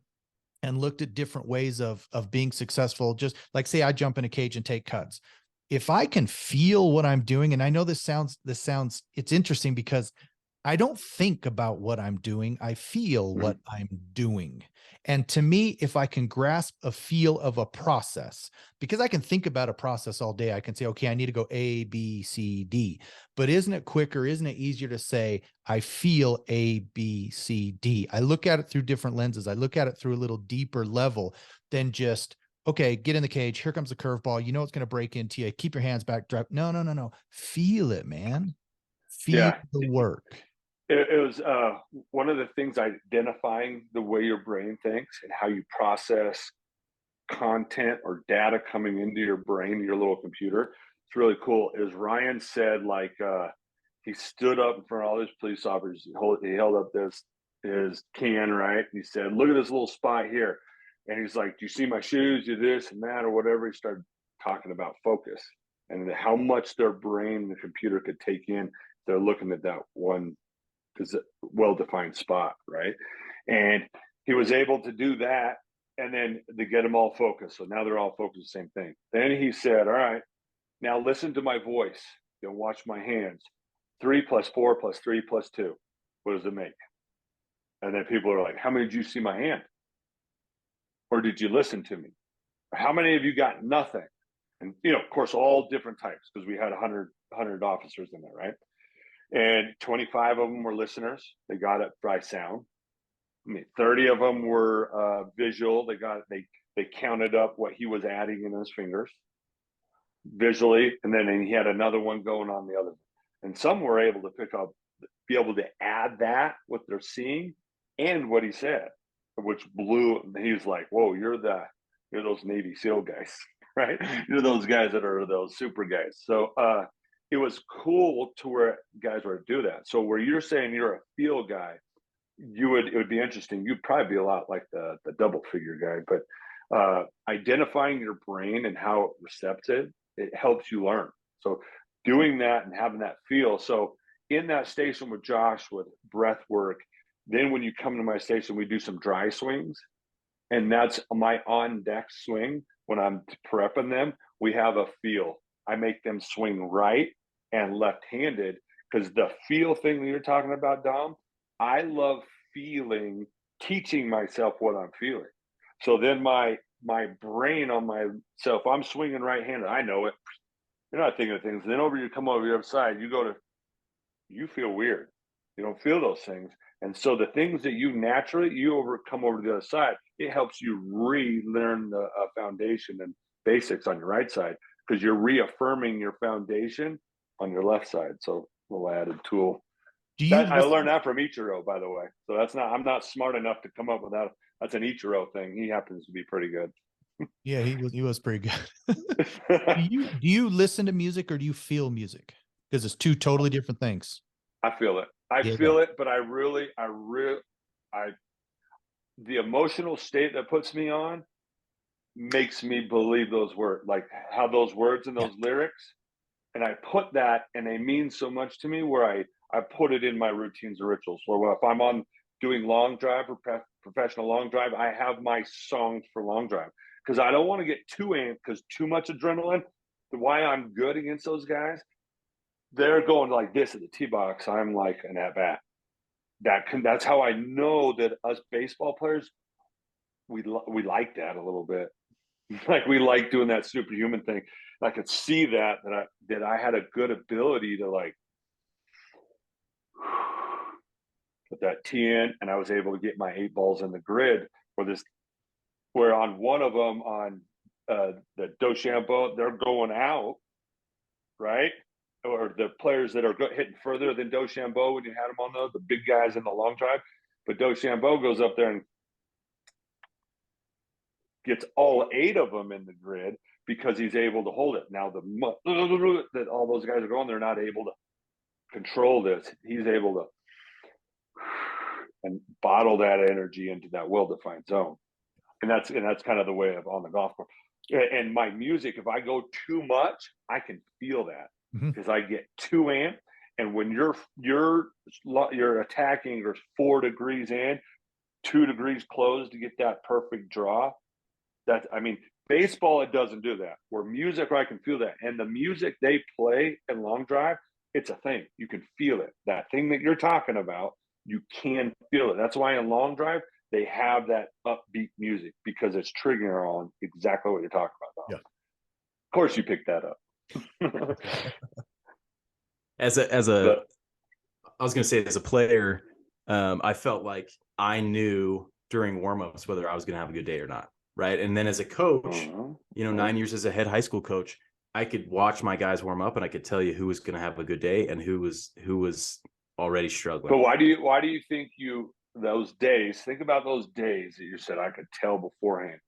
and looked at different ways of being successful, just like say I jump in a cage and take cuts. If I can feel what I'm doing, and I know this sounds, it's interesting because I don't think about what I'm doing. I feel what Mhm. I'm doing. And to me, if I can grasp a feel of a process, because I can think about a process all day, I can say, okay, I need to go A, B, C, D. But isn't it quicker? Isn't it easier to say, I feel A, B, C, D? I look at it through different lenses. I look at it through a little deeper level than just, okay, get in the cage. Here comes the curveball. You know it's going to break into you. Keep your hands back. Drop. No, no, no, no. Feel it, man. Feel Yeah. the work. It was one of the things, identifying the way your brain thinks and how you process content or data coming into your brain, your little computer. It's really cool. Is Ryan said, like, he stood up in front of all his police officers. He held up his can, right? He said, "Look at this little spot here." And he's like, "Do you see my shoes? Do this and that or whatever." He started talking about focus and how much their brain, the computer, could take in. They're looking at that one well-defined spot, right? And he was able to do that, and then to get them all focused. So now they're all focused the same thing. Then he said, "All right, now listen to my voice. Then watch my hands. 3 + 4 + 3 + 2. What does it make?" And then people are like, "How many did you see my hand? Or did you listen to me? Or how many of you got nothing?" And of course, all different types, because we had 100 officers in there, right? And 25 of them were listeners. They got it by sound. I mean, 30 of them were visual. They counted up what he was adding in his fingers visually, and then he had another one going on the other. And some were able to be able to add that what they're seeing and what he said, which blew. He was like, "Whoa, you're those Navy SEAL guys, right? You're those guys that are those super guys." So it was cool to where guys were to do that. So where you're saying you're a feel guy, it would be interesting. You'd probably be a lot like the double figure guy, but identifying your brain and how it receptive, it helps you learn. So doing that and having that feel. So in that station with Josh with breath work, then when you come to my station, we do some dry swings, and that's my on deck swing. When I'm prepping them, we have a feel. I make them swing right and left handed, because the feel thing that you're talking about, Dom, I love feeling, teaching myself what I'm feeling. So then my brain on myself, I'm swinging right handed. I know it. You're not thinking of things. Then you come over the other side, you feel weird. You don't feel those things. And so the things that you overcome over to the other side, it helps you relearn the foundation and basics on your right side, because you're reaffirming your foundation on your left side. So a little added tool. Do you That I listen? learned that from Ichiro, by the way. So I'm not smart enough to come up with that. That's an Ichiro thing. He happens to be pretty good. Yeah, he was pretty good. Do you listen to music or do you feel music? Because it's two totally different things. I feel it. I Yeah. feel it, but I the emotional state that puts me on makes me believe those words, like how those words and Yeah. those lyrics, and I put that, and they mean so much to me, where I put it in my routines and rituals. So if I'm on doing long drive or professional long drive, I have my songs for long drive, because I don't want to get too amped, because too much adrenaline. Why I'm good against those guys, they're going like this at the tee box. I'm like an at bat. That's how I know that us baseball players, we like that a little bit. Like we like doing that superhuman thing. I could see that I had a good ability to like put that tee in, and I was able to get my 8 balls in the grid for this. Where on one of them, on the DeChambeau, they're going out, right? Or the players that are hitting further than DeChambeau when you had them on those, the big guys in the long drive. But DeChambeau goes up there and gets all 8 of them in the grid because he's able to hold it. Now that all those guys are going, they're not able to control this. He's able to and bottle that energy into that well-defined zone. And that's kind of the way of on the golf course. And my music, if I go too much, I can feel that because I get too amped. And when you're attacking or 4 degrees in, 2 degrees closed to get that perfect draw. Baseball, it doesn't do that. Where music, I can feel that. And the music they play in long drive, it's a thing. You can feel it. That thing that you're talking about, you can feel it. That's why in long drive, they have that upbeat music because it's triggering on exactly what you're talking about. Yeah. Of course you picked that up. I was going to say, as a player, I felt like I knew during warmups whether I was going to have a good day or not. Right. And then as a coach, 9 years as a head high school coach, I could watch my guys warm up and I could tell you who was going to have a good day and who was already struggling. But why do you think those days, think about those days that you said I could tell beforehand?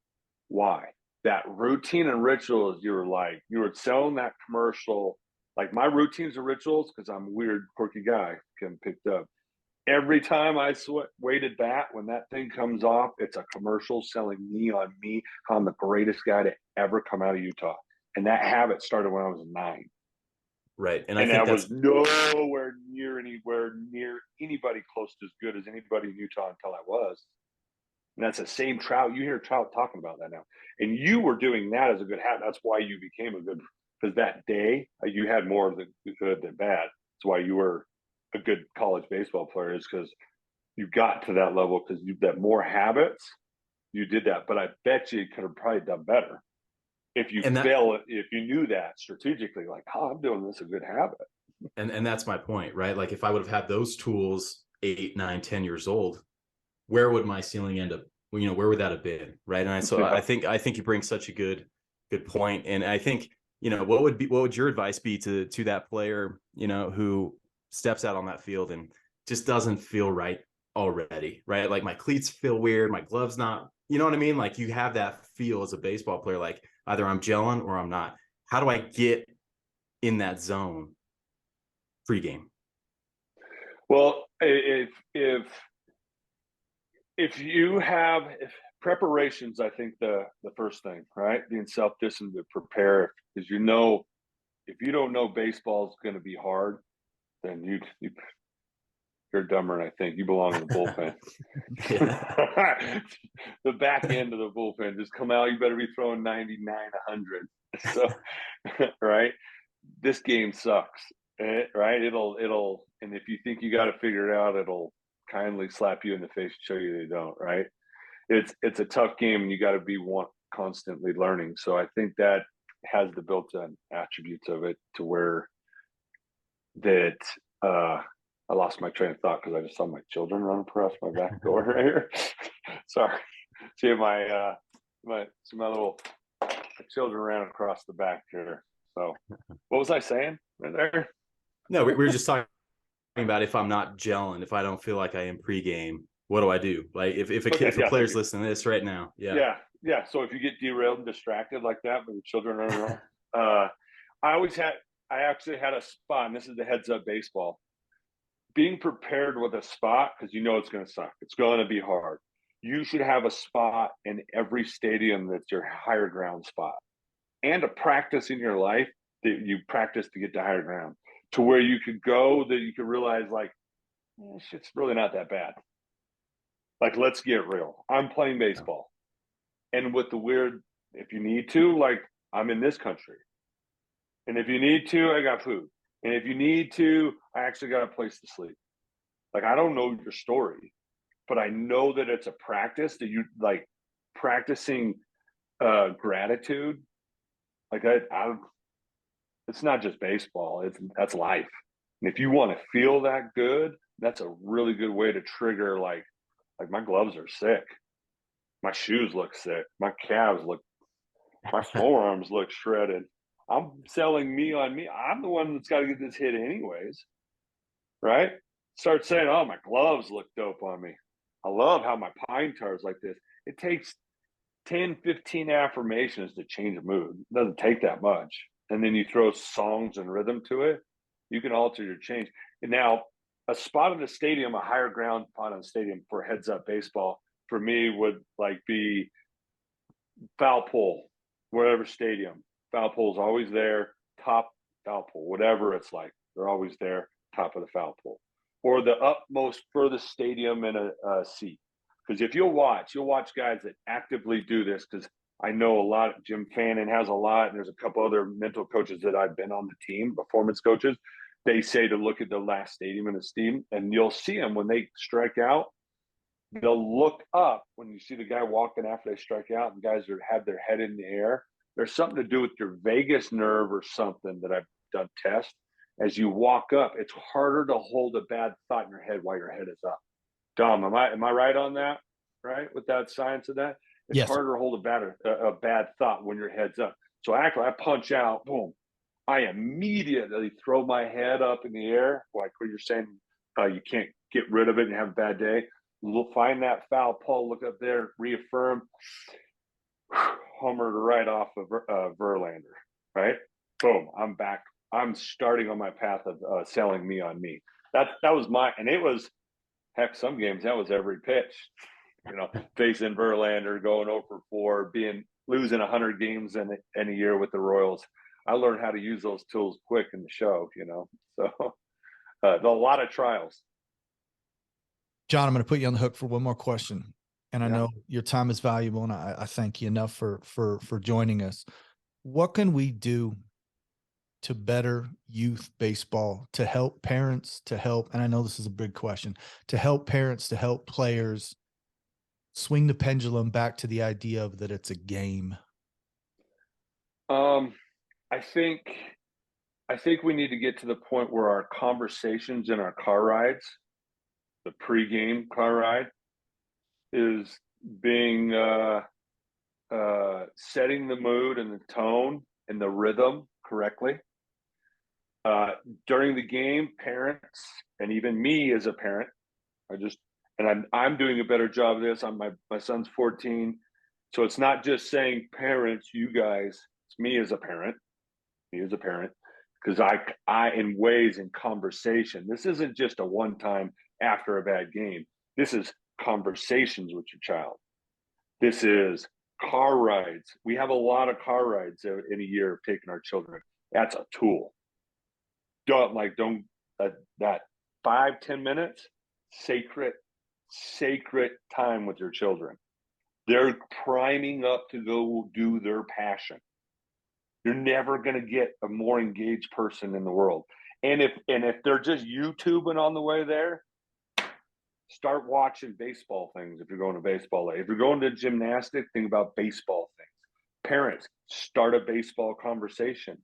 Why? That routine and rituals, you were selling that commercial. Like my routines and rituals, because I'm a weird, quirky guy, getting picked up. Every time I weighted bat, when that thing comes off, it's a commercial selling me on me. I'm the greatest guy to ever come out of Utah. And that habit started when I was 9. Right. And I was nowhere near anybody close to as good as anybody in Utah until I was. And that's the same Trout. You hear Trout talking about that now. And you were doing that as a good habit. That's why you became a good, because that day you had more of the good than bad. That's why you were a good college baseball player, is because you got to that level because you had more habits. You did that. But I bet you could have probably done better if you knew that strategically, like, oh, I'm doing this a good habit. And that's my point, right? Like if I would have had those tools 8, 9, 10 years old, where would my ceiling end up? Where would that have been? Right. And I think you bring such a good point. And I think, what would your advice be to that player, who steps out on that field and just doesn't feel right already, right? Like my cleats feel weird, my gloves not, you know what I mean? Like you have that feel as a baseball player, like either I'm gelling or I'm not. How do I get in that zone pregame? Well, if preparations, I think the first thing, right? Being self-disciplined to prepare, because if you don't know baseball is going to be hard, then you're dumber than I think. You belong in the bullpen. The back end of the bullpen, just come out. You better be throwing 99, 100. So, right? This game sucks, right? It'll, and if you think you got to figure it out, it'll kindly slap you in the face and show you they don't, right? It's a tough game and you got to be constantly learning. So I think that has the built-in attributes of it to where that, I lost my train of thought because I just saw my children run across my back door right here. Sorry. See my little children ran across the back here. So what was I saying right there? No, we were just talking about if I'm not gelling, if I don't feel like I am pregame, what do I do? Like if a player's listening to this right now. Yeah. So if you get derailed and distracted like that when your children are around, I actually had a spot, and this is the heads up baseball. Being prepared with a spot, because it's going to suck. It's going to be hard. You should have a spot in every stadium that's your higher ground spot, and a practice in your life that you practice to get to higher ground, to where you could go, that you could realize, like, shit's really not that bad. Like, let's get real. I'm playing baseball. And with the weird, if you need to, like, I'm in this country. And if you need to, I got food. And if you need to, I actually got a place to sleep. Like, I don't know your story, but I know that it's a practice that you like practicing gratitude. Like it's not just baseball. That's life. And if you want to feel that good, that's a really good way to trigger. Like my gloves are sick. My shoes look sick. My calves my forearms look shredded. I'm selling me on me. I'm the one that's got to get this hit anyways, right? Start saying, oh, my gloves look dope on me. I love how my pine tar is like this. It takes 10, 15 affirmations to change a mood. It doesn't take that much. And then you throw songs and rhythm to it, you can alter your change. And now, a spot in the stadium, a higher ground spot in the stadium for heads up baseball, for me would like be foul pole, wherever stadium. Foul pole is always there, top foul pole, whatever it's like. They're always there, top of the foul pole. Or the utmost furthest stadium in a seat. Because if you'll watch guys that actively do this, because I know a lot, Jim Fannin has a lot, and there's a couple other mental coaches that I've been on the team, performance coaches. They say to look at the last stadium in the steam, and you'll see them when they strike out. They'll look up when you see the guy walking after they strike out, and guys have their head in the air. There's something to do with your vagus nerve or something that I've done tests. As you walk up, it's harder to hold a bad thought in your head while your head is up. Dom, am I right on that? Right, with that science of that, it's Yes. harder to hold a bad thought when your head's up. So actually, I punch out, boom. I immediately throw my head up in the air, like what you're saying. You can't get rid of it and have a bad day. Find that foul pole, look up there, reaffirm, homered right off of Verlander, right? Boom, I'm back. I'm starting on my path of selling me on me. That was and it was, heck, some games that was every pitch. Facing Verlander, going 0-for-4, losing 100 games in a year with the Royals. I learned how to use those tools quick in the show, So a lot of trials. John, I'm going to put you on the hook for one more question. And I Yeah. know your time is valuable, and I thank you enough for joining us. What can we do to better youth baseball, to help parents, and I know this is a big question, to help parents, to help players swing the pendulum back to the idea of that it's a game? I think we need to get to the point where our conversations in our car rides, the pregame car ride, is being setting the mood and the tone and the rhythm correctly. During the game, parents and even me as a parent, I'm doing a better job of this. My son's 14, so it's not just saying parents, you guys. It's me as a parent, because I in ways in conversation. This isn't just a one time after a bad game. This is conversations with your child. This is car rides. We have a lot of car rides in a year of taking our children. That's a tool. That 5-10 minutes, sacred time with your children. They're priming up to go do their passion. You're never going to get a more engaged person in the world. And if they're just YouTubing on the way there, start watching baseball things. If you're going to baseball, if you're going to gymnastics, think about baseball things. Parents, start a baseball conversation.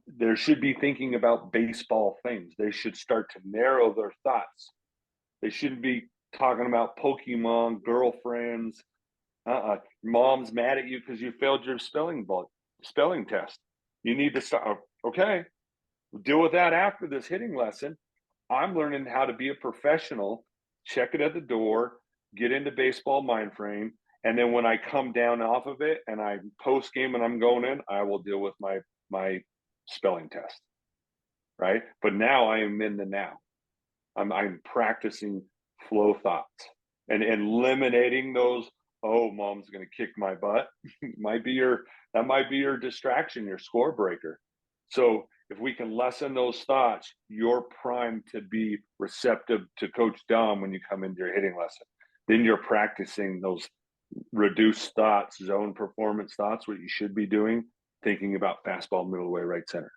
They should be thinking about baseball things. They should start to narrow their thoughts. They shouldn't be talking about Pokemon, girlfriends. Mom's mad at you because you failed your spelling test. You need to start. Okay, deal with that after this hitting lesson. I'm learning how to be a professional. Check it at the door. Get into baseball mind frame, and then when I come down off of it and I post game and I'm going in, I will deal with my spelling test. Right, but now I am in the now. I'm practicing flow thoughts and eliminating those. Oh, mom's going to kick my butt. That might be your distraction, your score breaker. So if we can lessen those thoughts, you're primed to be receptive to Coach Dom when you come into your hitting lesson. Then you're practicing those reduced thoughts, zone performance thoughts, what you should be doing, thinking about fastball, middle away, right center,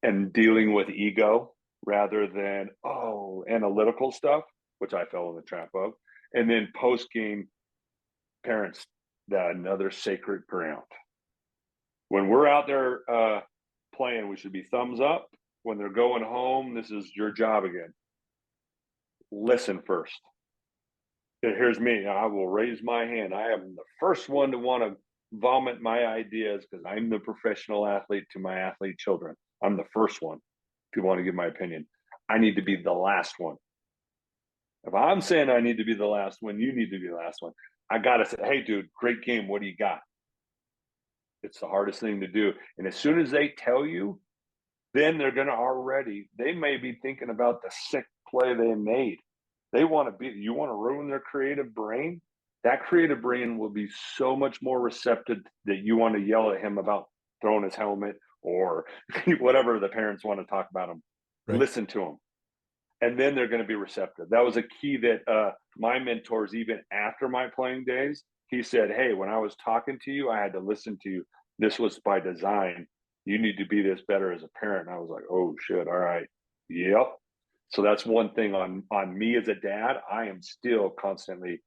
and dealing with ego rather than analytical stuff, which I fell in the trap of. And then post game, parents, that another sacred ground. When we're out there playing, we should be thumbs up. When they're going home, this is your job again. Listen first. Here's me. I will raise my hand. I am the first one to want to vomit my ideas because I'm the professional athlete to my athlete children. I'm the first one if you want to give my opinion. I need to be the last one. If I'm saying I need to be the last one, you need to be the last one. I got to say, hey, dude, great game. What do you got? It's the hardest thing to do. And as soon as they tell you, then they're going to they may be thinking about the sick play they made. You want to ruin their creative brain? That creative brain will be so much more receptive that you want to yell at him about throwing his helmet or whatever the parents want to talk about him. Right. Listen to them. And then they're going to be receptive. That was a key that my mentors, even after my playing days, he said, hey, when I was talking to you, I had to listen to you. This was by design. You need to be this better as a parent. And I was like, oh shit. All right. Yep. So that's one thing on me as a dad. I am still constantly,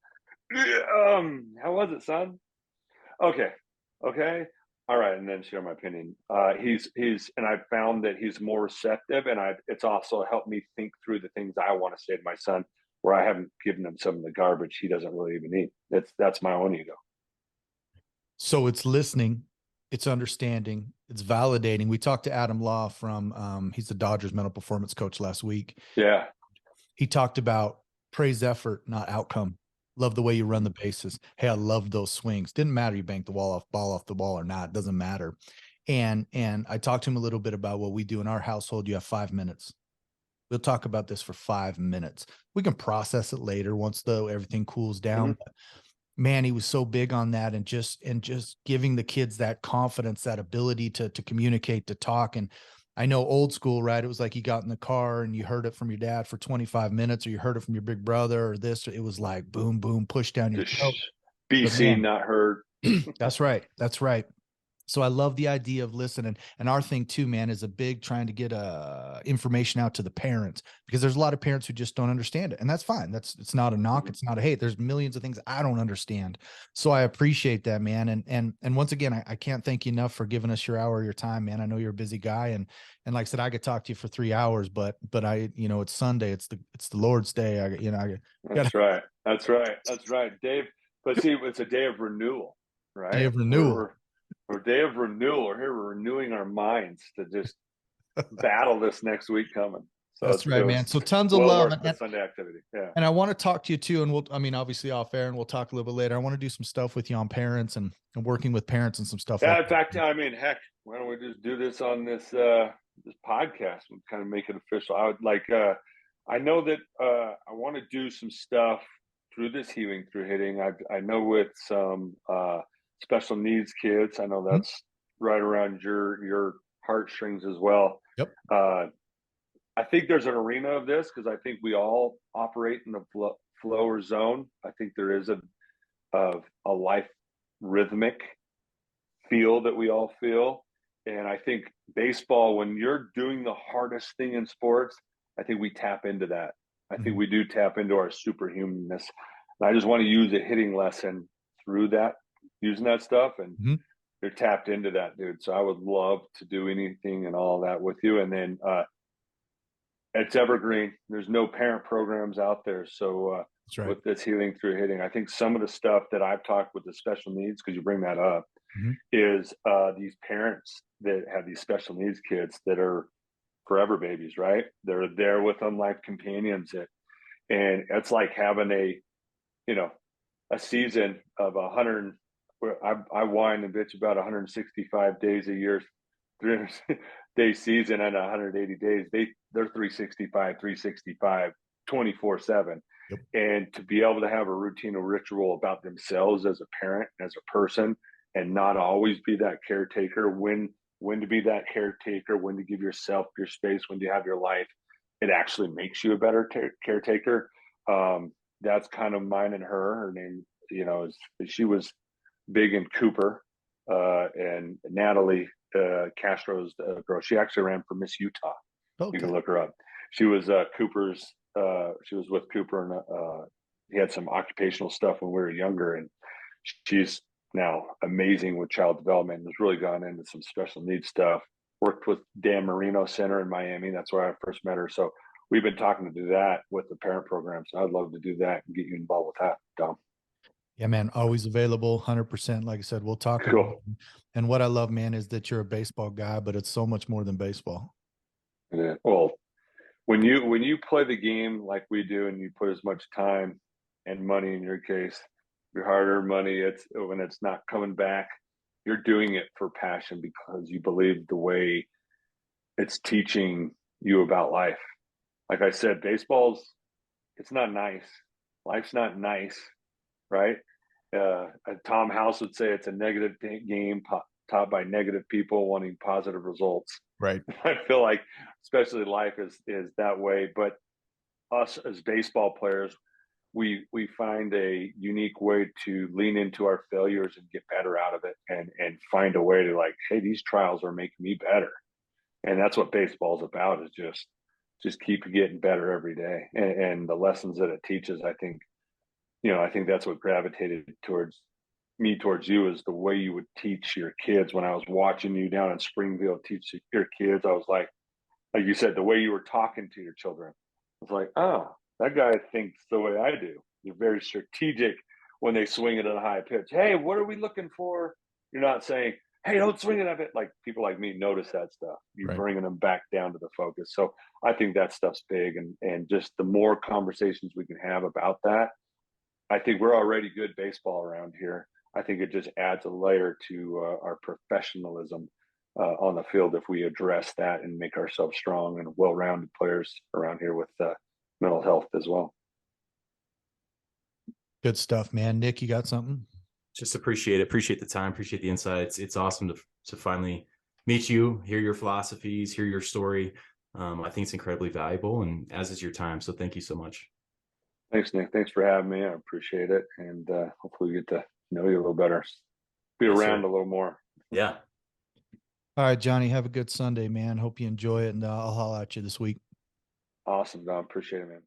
how was it, son? Okay. All right. And then share my opinion. And I found that he's more receptive, and it's also helped me think through the things I want to say to my son, where I haven't given him some of the garbage he doesn't really even need. That's my own ego. So it's listening, it's understanding, it's validating. We talked to Adam Law from, he's the Dodgers mental performance coach last week. Yeah. He talked about praise effort, not outcome. Love the way you run the bases. Hey, I love those swings. Didn't matter you banked the ball off the wall or not. Doesn't matter. And I talked to him a little bit about what we do in our household. You have 5 minutes. We'll talk about this for 5 minutes. We can process it later once everything cools down. Mm-hmm. But man, he was so big on that, and just giving the kids that confidence, that ability to communicate, to talk. And I know old school, right? It was like you got in the car and you heard it from your dad for 25 minutes, or you heard it from your big brother or this. It was like boom, boom, push down your throat. Be seen, not heard. That's right. That's right. So I love the idea of listening. And our thing too, man, is a big trying to get information out to the parents, because there's a lot of parents who just don't understand it. And that's fine. It's not a knock. It's not a hate. There's millions of things I don't understand. So I appreciate that, man. And once again, I can't thank you enough for giving us your hour of your time, man. I know you're a busy guy. And like I said, I could talk to you for 3 hours, but it's Sunday. It's the Lord's Day. That's right. That's right. Dave, but see, it's a day of renewal, right? Day of renewal. Or day of renewal. We're here, we're renewing our minds to just battle this next week coming. So that's right, man. So tons of love and Sunday activity. Yeah. And I want to talk to you too. And obviously off air, and we'll talk a little bit later. I want to do some stuff with you on parents and working with parents and some stuff. Yeah. In fact, I mean, heck, why don't we just do this on this podcast and kind of make it official? I would like, I know that I want to do some stuff through this Healing Through Hitting. I know with some special needs kids. I know that's right around your heartstrings as well. Yep. I think there's an arena of this, because I think we all operate in the flow or zone. I think there is a life rhythmic feel that we all feel. And I think baseball, when you're doing the hardest thing in sports, I think we tap into that. I think we do tap into our superhumanness. And I just want to use a hitting lesson through that, using that stuff, and you're tapped into that, dude. So I would love to do anything and all that with you. And then it's evergreen. There's no parent programs out there. So that's right. With this Healing Through Hitting, I think some of the stuff that I've talked with the special needs, because you bring that up, is these parents that have these special needs kids that are forever babies, right? They're there with them like companions. And it's like having a season of 100. I whine and bitch about 165 days a year, 300 day season, and 180 days. They're 365, 24/7. Yep. And to be able to have a routine, a ritual about themselves as a parent, as a person, and not always be that caretaker, when to be that caretaker, when to give yourself your space, when to have your life, it actually makes you a better caretaker. That's kind of mine and her name, she was big in Cooper, and Natalie Castro's girl. She actually ran for Miss Utah. Okay. You can look her up. She was Cooper's. She was with Cooper, and he had some occupational stuff when we were younger, and she's now amazing with child development. Has really gone into some special needs stuff. Worked with Dan Marino Center in Miami. That's where I first met her. So we've been talking to do that with the parent program. So I'd love to do that and get you involved with that, Dom. Yeah, man, always available, 100%. Like I said, we'll talk. Cool. And what I love, man, is that you're a baseball guy, but it's so much more than baseball. Yeah. Well, when you play the game like we do, and you put as much time and money, in your case, your hard-earned money, it's when it's not coming back, you're doing it for passion because you believe the way it's teaching you about life. Like I said, it's not nice. Life's not nice, right? Tom House would say it's a negative game taught by negative people wanting positive results. Right. I feel like, especially life is that way. But us as baseball players, we find a unique way to lean into our failures and get better out of it, and find a way to, like, hey, these trials are making me better, and that's what baseball's about, is just keep getting better every day, and the lessons that it teaches. I think that's what gravitated towards you, is the way you would teach your kids. When I was watching you down in Springfield teach your kids, I was like you said, the way you were talking to your children, I was like, oh, that guy thinks the way I do. You're very strategic when they swing it at a high pitch. Hey, what are we looking for? You're not saying, hey, don't swing it at it. Like, people like me notice that stuff. You're Right. bringing them back down to the focus. So I think that stuff's big, and just the more conversations we can have about that, I think we're already good baseball around here. I think it just adds a layer to our professionalism on the field if we address that and make ourselves strong and well-rounded players around here with mental health as well. Good stuff, man. Nick, you got something? Just appreciate the time, appreciate the insights. It's awesome to finally meet you, hear your philosophies, hear your story. I think it's incredibly valuable, and as is your time. So thank you so much. Thanks, Nick. Thanks for having me. I appreciate it. And hopefully we get to know you a little better, be Yes, around sir. a little more. Yeah. All right, Johnny, have a good Sunday, man. Hope you enjoy it, and I'll holler at you this week. Awesome, Don. Appreciate it, man.